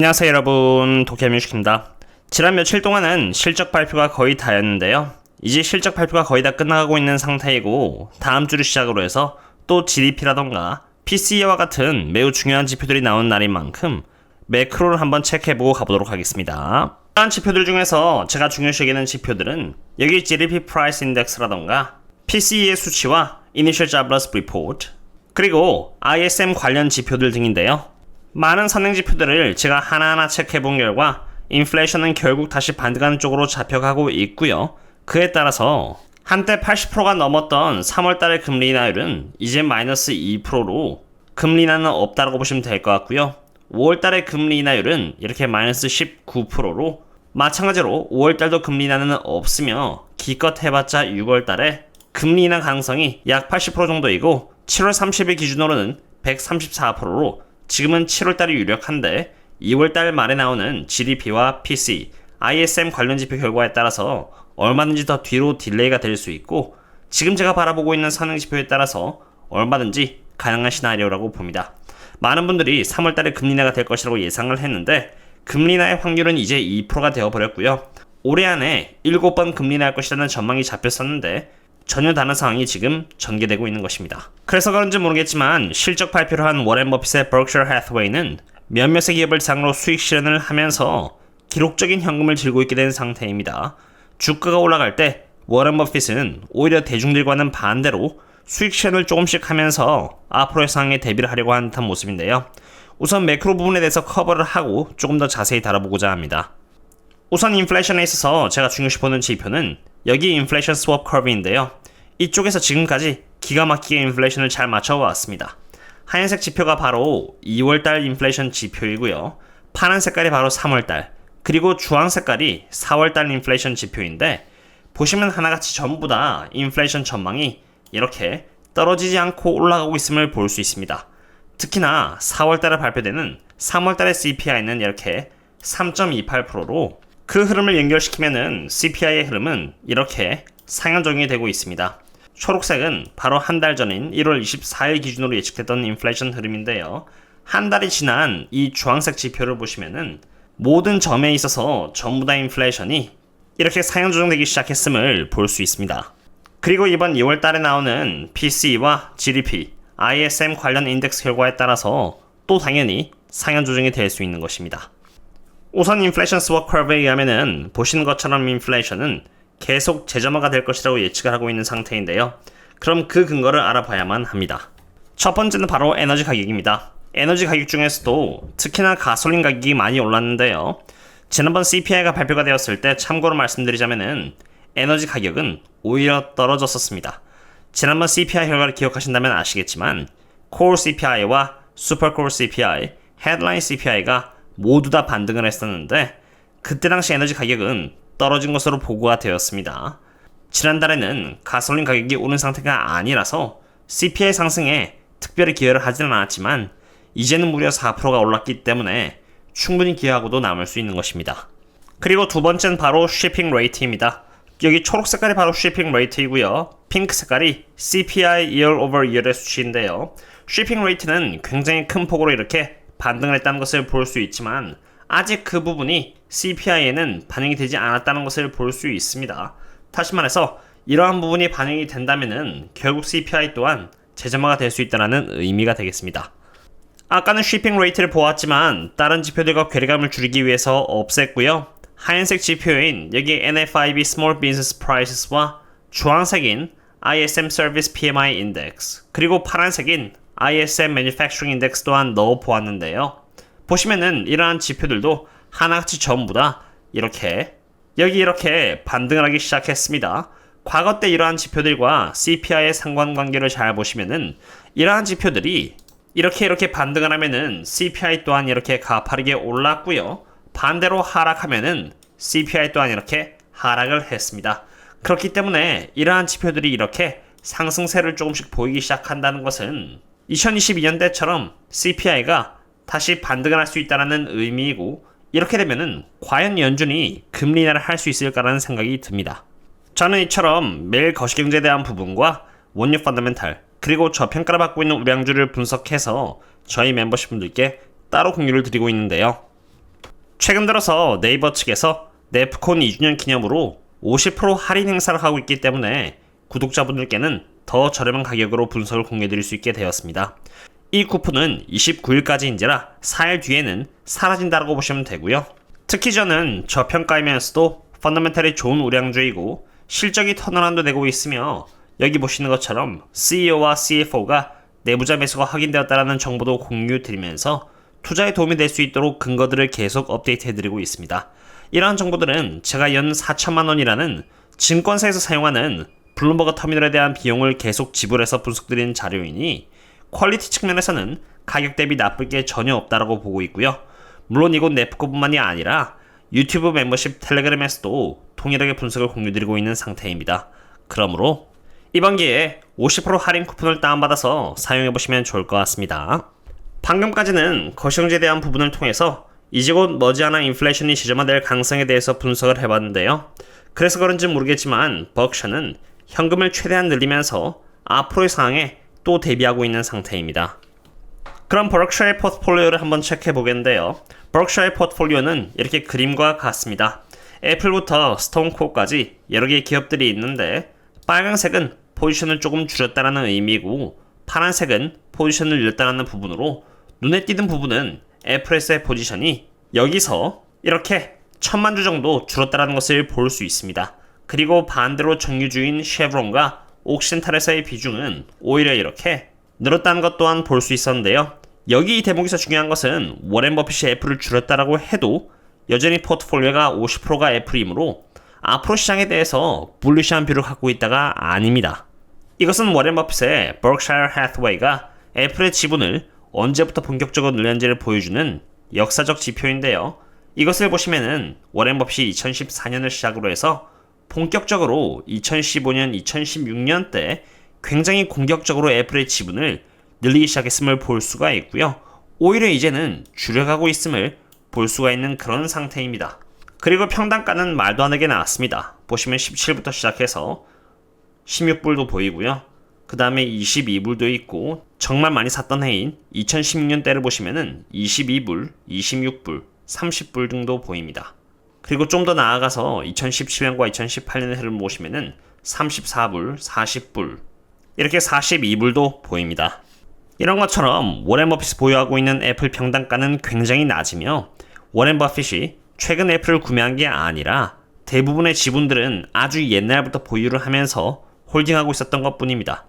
안녕하세요 여러분, 도쿄뮤직입니다. 지난 며칠 동안은 실적 발표가 거의 다였는데요. 이제 실적 발표가 거의 다 끝나가고 있는 상태이고 다음 주를 시작으로 해서 또 GDP라던가 PCE와 같은 매우 중요한 지표들이 나오는 날인 만큼 매크로를 한번 체크해보고 가보도록 하겠습니다. 이러한 지표들 중에서 제가 중요시 여기는 지표들은 여기 GDP Price Index라던가 PCE의 수치와 Initial Jobless Report 그리고 ISM 관련 지표들 등인데요. 많은 선행 지표들을 제가 하나하나 체크해본 결과 인플레이션은 결국 다시 반등하는 쪽으로 잡혀가고 있고요. 그에 따라서 한때 80%가 넘었던 3월달의 금리 인하율은 이제 마이너스 2%로 금리 인하는 없다고 보시면 될 것 같고요. 5월달의 금리 인하율은 이렇게 마이너스 19%로 마찬가지로 5월달도 금리 인하는 없으며 기껏 해봤자 6월달에 금리 인하 가능성이 약 80% 정도이고 7월 30일 기준으로는 134%로 지금은 7월달이 유력한데 2월달 말에 나오는 GDP와 PC, ISM 관련 지표 결과에 따라서 얼마든지 더 뒤로 딜레이가 될 수 있고 지금 제가 바라보고 있는 선행 지표에 따라서 얼마든지 가능한 시나리오라고 봅니다. 많은 분들이 3월달에 금리 인하가 될 것이라고 예상을 했는데 금리 인하의 확률은 이제 2%가 되어버렸고요. 올해 안에 7번 금리 인하할 것이라는 전망이 잡혔었는데 전혀 다른 상황이 지금 전개되고 있는 것입니다. 그래서 그런지 모르겠지만 실적 발표를 한 워렌 버핏의 Berkshire Hathaway는 몇몇의 기업을 상으로 수익 실현을 하면서 기록적인 현금을 들고 있게 된 상태입니다. 주가가 올라갈 때 워렌 버핏은 오히려 대중들과는 반대로 수익 실현을 조금씩 하면서 앞으로의 상황에 대비를 하려고 하는 듯한 모습인데요. 우선 매크로 부분에 대해서 커버를 하고 조금 더 자세히 다뤄보고자 합니다. 우선 인플레이션에 있어서 제가 중요시 보는 지표는 여기 인플레이션 스왑 커브인데요. 이쪽에서 지금까지 기가 막히게 인플레이션을 잘 맞춰왔습니다. 하얀색 지표가 바로 2월달 인플레이션 지표이고요. 파란 색깔이 바로 3월달, 그리고 주황 색깔이 4월달 인플레이션 지표인데 보시면 하나같이 전부 다 인플레이션 전망이 이렇게 떨어지지 않고 올라가고 있음을 볼 수 있습니다. 특히나 4월달에 발표되는 3월달의 CPI는 이렇게 3.28%로 그 흐름을 연결시키면은 CPI의 흐름은 이렇게 상향적용이 되고 있습니다. 초록색은 바로 한 달 전인 1월 24일 기준으로 예측됐던 인플레이션 흐름인데요. 한 달이 지난 이 주황색 지표를 보시면은 모든 점에 있어서 전부 다 인플레이션이 이렇게 상향조정되기 시작했음을 볼 수 있습니다. 그리고 이번 2월 달에 나오는 PCE와 GDP, ISM 관련 인덱스 결과에 따라서 또 당연히 상향조정이 될 수 있는 것입니다. 우선 인플레이션 스왑 커브에 의하면은 보시는 것처럼 인플레이션은 계속 재점화가 될 것이라고 예측을 하고 있는 상태인데요. 그럼 그 근거를 알아봐야만 합니다. 첫 번째는 바로 에너지 가격입니다. 에너지 가격 중에서도 특히나 가솔린 가격이 많이 올랐는데요. 지난번 CPI가 발표가 되었을 때 참고로 말씀드리자면은 에너지 가격은 오히려 떨어졌었습니다. 지난번 CPI 결과를 기억하신다면 아시겠지만 Core CPI와 Super Core CPI, Headline CPI가 모두 다 반등을 했었는데 그때 당시 에너지 가격은 떨어진 것으로 보고가 되었습니다. 지난달에는 가솔린 가격이 오른 상태가 아니라서 CPI 상승에 특별히 기여를 하지는 않았지만 이제는 무려 4%가 올랐기 때문에 충분히 기여하고도 남을 수 있는 것입니다. 그리고 두 번째는 바로 shipping rate입니다. 여기 초록 색깔이 바로 shipping rate이고요. 핑크 색깔이 CPI year over year의 수치인데요. shipping rate는 굉장히 큰 폭으로 이렇게 반등을 했다는 것을 볼 수 있지만 아직 그 부분이 CPI에는 반영이 되지 않았다는 것을 볼 수 있습니다. 다시 말해서 이러한 부분이 반영이 된다면은 결국 CPI 또한 재점화가 될 수 있다는 의미가 되겠습니다. 아까는 shipping rate를 보았지만 다른 지표들과 괴리감을 줄이기 위해서 없앴고요. 하얀색 지표인 여기 NFIB Small Business Prices와 주황색인 ISM Service PMI Index 그리고 파란색인 ISM Manufacturing Index 또한 넣어 보았는데요. 보시면은 이러한 지표들도 하나같이 전부 다 이렇게 이렇게 반등을 하기 시작했습니다. 과거 때 이러한 지표들과 CPI의 상관관계를 잘 보시면은 이러한 지표들이 이렇게 반등을 하면은 CPI 또한 이렇게 가파르게 올랐고요. 반대로 하락하면은 CPI 또한 이렇게 하락을 했습니다. 그렇기 때문에 이러한 지표들이 이렇게 상승세를 조금씩 보이기 시작한다는 것은 2022년대처럼 CPI가 다시 반등을 할 수 있다는 의미이고 이렇게 되면은 과연 연준이 금리 인하를 할 수 있을까라는 생각이 듭니다. 저는 이처럼 매일 거시경제에 대한 부분과 원유 펀더멘탈 그리고 저평가를 받고 있는 우량주를 분석해서 저희 멤버십 분들께 따로 공유를 드리고 있는데요. 최근 들어서 네이버 측에서 네프콘 2주년 기념으로 50% 할인 행사를 하고 있기 때문에 구독자분들께는 더 저렴한 가격으로 분석을 공유해드릴 수 있게 되었습니다. 이 쿠폰은 29일까지인지라 4일 뒤에는 사라진다고 보시면 되고요. 특히 저는 저평가이면서도 펀더멘탈이 좋은 우량주이고 실적이 턴어라운드 되고 있으며 여기 보시는 것처럼 CEO와 CFO가 내부자 매수가 확인되었다는 정보도 공유드리면서 투자에 도움이 될 수 있도록 근거들을 계속 업데이트해드리고 있습니다. 이러한 정보들은 제가 연 4천만원이라는 증권사에서 사용하는 블룸버그 터미널에 대한 비용을 계속 지불해서 분석드리는 자료이니 퀄리티 측면에서는 가격 대비 나쁠 게 전혀 없다라고 보고 있고요. 물론 이곳 네프코뿐만이 아니라 유튜브 멤버십 텔레그램에서도 동일하게 분석을 공유드리고 있는 상태입니다. 그러므로 이번 기회에 50% 할인 쿠폰을 다운받아서 사용해보시면 좋을 것 같습니다. 방금까지는 거시경제에 대한 부분을 통해서 이제 곧 머지않아 인플레이션이 지점화될 가능성에 대해서 분석을 해봤는데요. 그래서 그런지 모르겠지만 버크셔는 현금을 최대한 늘리면서 앞으로의 상황에 또 대비하고 있는 상태입니다. 그럼 버크셔의 포트폴리오를 한번 체크해 보겠는데요. 버크셔의 포트폴리오는 이렇게 그림과 같습니다. 애플부터 스톤코까지 여러 개의 기업들이 있는데 빨간색은 포지션을 조금 줄였다는 의미고 파란색은 포지션을 늘렸다는 부분으로 눈에 띄는 부분은 애플에서의 포지션이 여기서 이렇게 1000만 주 정도 줄었다는 것을 볼 수 있습니다. 그리고 반대로 정유주인 쉐브론과 옥시덴탈에서의 비중은 오히려 이렇게 늘었다는 것 또한 볼 수 있었는데요. 여기 이 대목에서 중요한 것은 워렌 버핏이 애플을 줄였다라고 해도 여전히 포트폴리오가 50%가 애플이므로 앞으로 시장에 대해서 불리시한 뷰를 갖고 있다가 아닙니다. 이것은 워렌 버핏의 버크샤이어 해스웨이가 애플의 지분을 언제부터 본격적으로 늘렸는지를 보여주는 역사적 지표인데요. 이것을 보시면은 워렌 버핏이 2014년을 시작으로 해서 본격적으로 2015년, 2016년 때 굉장히 공격적으로 애플의 지분을 늘리기 시작했음을 볼 수가 있고요. 오히려 이제는 줄여가고 있음을 볼 수가 있는 그런 상태입니다. 그리고 평단가는 말도 안 되게 나왔습니다. 보시면 17부터 시작해서 16불도 보이고요. 그 다음에 22불도 있고 정말 많이 샀던 해인 2016년 때를 보시면은 22불, 26불, 30불 등도 보입니다. 그리고 좀 더 나아가서 2017년과 2018년의 흐름을 보시면은 34불, 40불, 이렇게 42불도 보입니다. 이런 것처럼 워렌 버핏이 보유하고 있는 애플 평단가는 굉장히 낮으며 워렌 버핏이 최근 애플을 구매한 게 아니라 대부분의 지분들은 아주 옛날부터 보유를 하면서 홀딩하고 있었던 것 뿐입니다.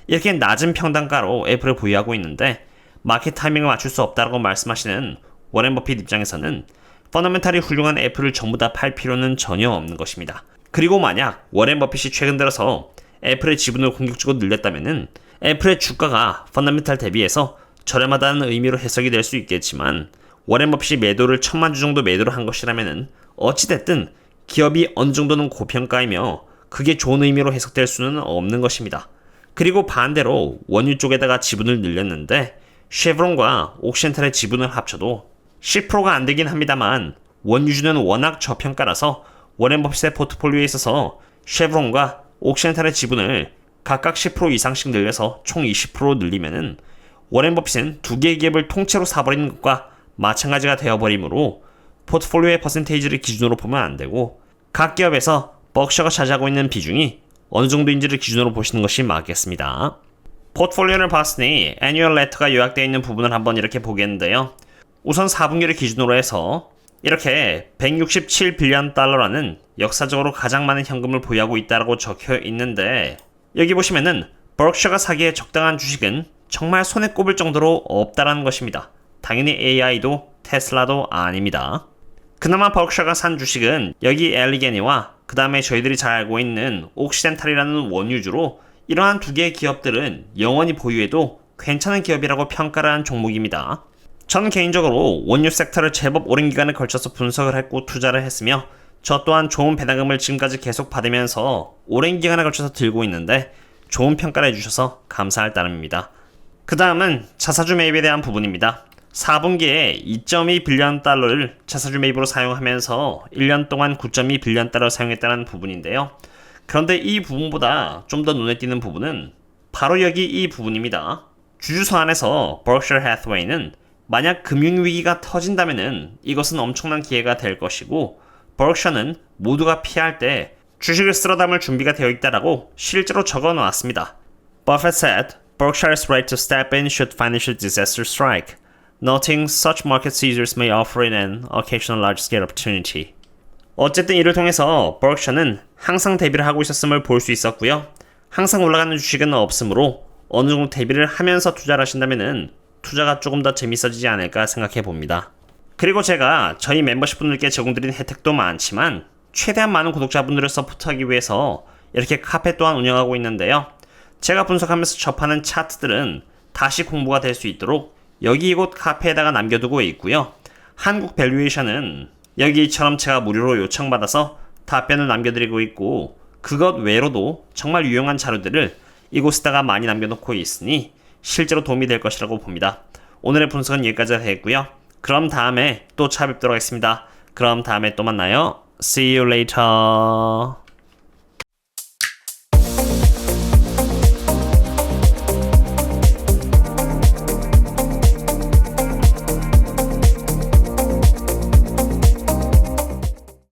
이렇게 낮은 평단가로 애플을 보유하고 있는데 마켓 타이밍을 맞출 수 없다고 말씀하시는 워렌 버핏 입장에서는 펀더멘탈이 훌륭한 애플을 전부 다 팔 필요는 전혀 없는 것입니다. 그리고 만약 워렌 버핏이 최근 들어서 애플의 지분을 공격적으로 늘렸다면은 애플의 주가가 펀더멘탈 대비해서 저렴하다는 의미로 해석이 될 수 있겠지만 워렌 버핏이 매도를 1000만 주 정도 매도를 한 것이라면은 어찌됐든 기업이 어느 정도는 고평가이며 그게 좋은 의미로 해석될 수는 없는 것입니다. 그리고 반대로 원유 쪽에다가 지분을 늘렸는데 쉐브론과 옥시덴탈의 지분을 합쳐도 10%가 안 되긴 합니다만 원유주는 워낙 저평가라서 워렌 버핏의 포트폴리오에 있어서 쉐브론과 옥시덴탈의 지분을 각각 10% 이상씩 늘려서 총 20% 늘리면은 워렌 버핏은 두 개의 기업을 통째로 사버리는 것과 마찬가지가 되어버리므로 포트폴리오의 퍼센테이지를 기준으로 보면 안 되고 각 기업에서 버크셔가 차지하고 있는 비중이 어느 정도인지를 기준으로 보시는 것이 맞겠습니다. 포트폴리오를 봤으니 애뉴얼 레터가 요약되어 있는 부분을 한번 이렇게 보겠는데요. 우선 4분기를 기준으로 해서 이렇게 167빌리언 달러라는 역사적으로 가장 많은 현금을 보유하고 있다고 적혀 있는데 여기 보시면은 버크셔가 사기에 적당한 주식은 정말 손에 꼽을 정도로 없다라는 것입니다. 당연히 AI도 테슬라도 아닙니다. 그나마 버크셔가 산 주식은 여기 엘리게니와 그 다음에 저희들이 잘 알고 있는 옥시덴탈이라는 원유주로 이러한 두 개의 기업들은 영원히 보유해도 괜찮은 기업이라고 평가를 한 종목입니다. 저는 개인적으로 원유 섹터를 제법 오랜 기간에 걸쳐서 분석을 했고 투자를 했으며 저 또한 좋은 배당금을 지금까지 계속 받으면서 오랜 기간에 걸쳐서 들고 있는데 좋은 평가를 해주셔서 감사할 따름입니다. 그 다음은 자사주 매입에 대한 부분입니다. 4분기에 2.2빌리언 달러를 자사주 매입으로 사용하면서 1년 동안 9.2빌리언 달러를 사용했다는 부분인데요. 그런데 이 부분보다 좀 더 눈에 띄는 부분은 바로 여기 이 부분입니다. 주주서 안에서 버크셔 해스웨이는 만약 금융위기가 터진다면은 이것은 엄청난 기회가 될 것이고 버크셔는 모두가 피할 때 주식을 쓸어 담을 준비가 되어 있다라고 실제로 적어 놓았습니다. Buffett said, Berkshire's right to step in should financial disaster strike, noting such market seizures may offer in an occasional large-scale opportunity. 어쨌든 이를 통해서 버크셔는 항상 대비를 하고 있었음을 볼 수 있었고요. 항상 올라가는 주식은 없으므로 어느 정도 대비를 하면서 투자를 하신다면은 투자가 조금 더 재밌어지지 않을까 생각해 봅니다. 그리고 제가 저희 멤버십 분들께 제공드린 혜택도 많지만 최대한 많은 구독자분들을 서포트하기 위해서 이렇게 카페 또한 운영하고 있는데요. 제가 분석하면서 접하는 차트들은 다시 공부가 될 수 있도록 여기 이곳 카페에다가 남겨두고 있고요. 한국 밸류에이션은 여기처럼 제가 무료로 요청받아서 답변을 남겨드리고 있고 그것 외로도 정말 유용한 자료들을 이곳에다가 많이 남겨놓고 있으니 실제로 도움이 될 것이라고 봅니다. 오늘의 분석은 여기까지 되겠고요. 그럼 다음에 또 찾아뵙도록 하겠습니다. 그럼 다음에 또 만나요. See you later.